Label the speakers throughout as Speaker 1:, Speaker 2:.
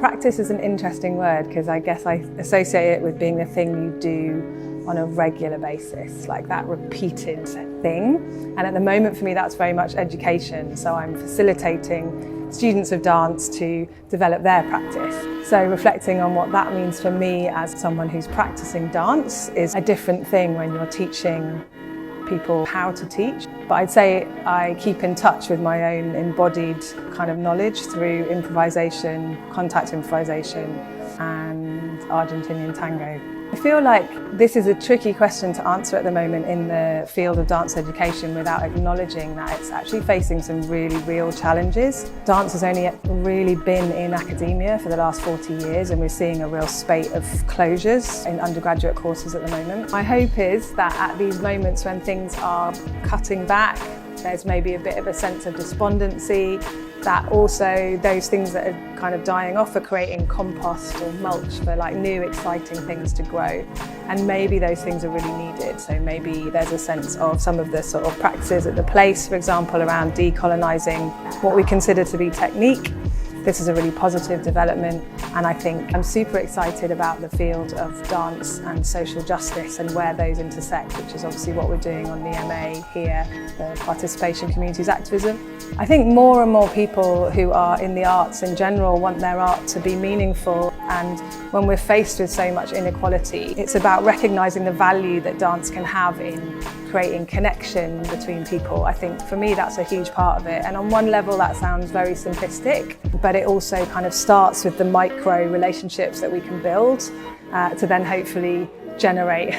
Speaker 1: Practice is an interesting word because I guess I associate it with being the thing you do on a regular basis, like that repeated thing. And at the moment for me that's very much education, so I'm facilitating students of dance to develop their practice. So reflecting on what that means for me as someone who's practicing dance is a different thing when you're teaching people how to teach. But I'd say I keep in touch with my own embodied kind of knowledge through improvisation, contact improvisation and Argentinian tango. I feel like this is a tricky question to answer at the moment in the field of dance education without acknowledging that it's actually facing some really real challenges. Dance has only really been in academia for the last 40 years and we're seeing a real spate of closures in undergraduate courses at the moment. My hope is that at these moments when things are cutting back, there's maybe a bit of a sense of despondency, that also those things that are kind of dying off are creating compost or mulch for like new exciting things to grow, and maybe those things are really needed. So maybe there's a sense of some of the sort of practices at the place, for example, around decolonising what we consider to be technique. This is a really positive development, and I think I'm super excited about the field of dance and social justice and where those intersect, which is obviously what we're doing on the MA here, the Participation Communities Activism. I think more and more people who are in the arts in general want their art to be meaningful, and when we're faced with so much inequality, it's about recognising the value that dance can have in creating connection between people. I think for me that's a huge part of it, and on one level that sounds very simplistic, but it also kind of starts with the micro relationships that we can build to then hopefully generate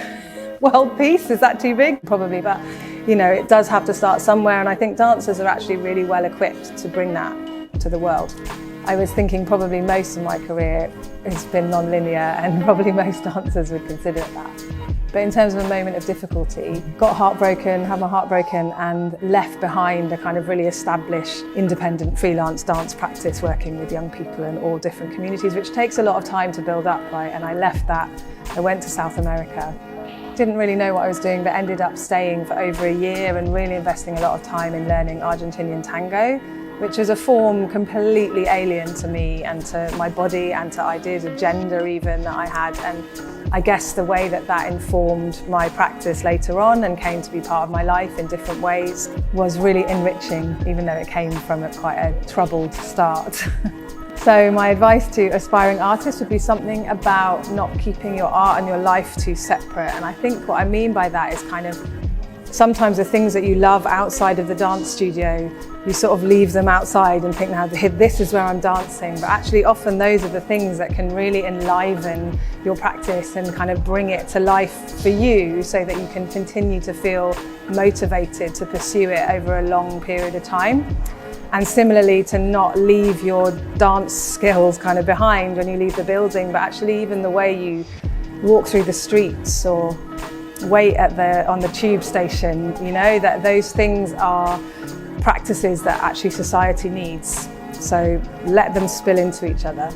Speaker 1: world peace. Is that too big? Probably, but you know, it does have to start somewhere, and I think dancers are actually really well equipped to bring that to the world. I was thinking probably most of my career has been non-linear, and probably most dancers would consider it that. But in terms of a moment of difficulty, got heartbroken, had my heart broken, and left behind a kind of really established independent freelance dance practice working with young people in all different communities, which takes a lot of time to build up, right? And I left that, I went to South America. Didn't really know what I was doing, but ended up staying for over a year and really investing a lot of time in learning Argentinian tango, which is a form completely alien to me and to my body and to ideas of gender even that I had. And I guess the way that that informed my practice later on and came to be part of my life in different ways was really enriching, even though it came from quite a troubled start. So my advice to aspiring artists would be something about not keeping your art and your life too separate. And I think what I mean by that is kind of sometimes the things that you love outside of the dance studio, you sort of leave them outside and think, now this is where I'm dancing. But actually often those are the things that can really enliven your practice and kind of bring it to life for you so that you can continue to feel motivated to pursue it over a long period of time. And similarly, to not leave your dance skills kind of behind when you leave the building, but actually even the way you walk through the streets or wait on the tube station, you know, that those things are practices that actually society needs. So let them spill into each other.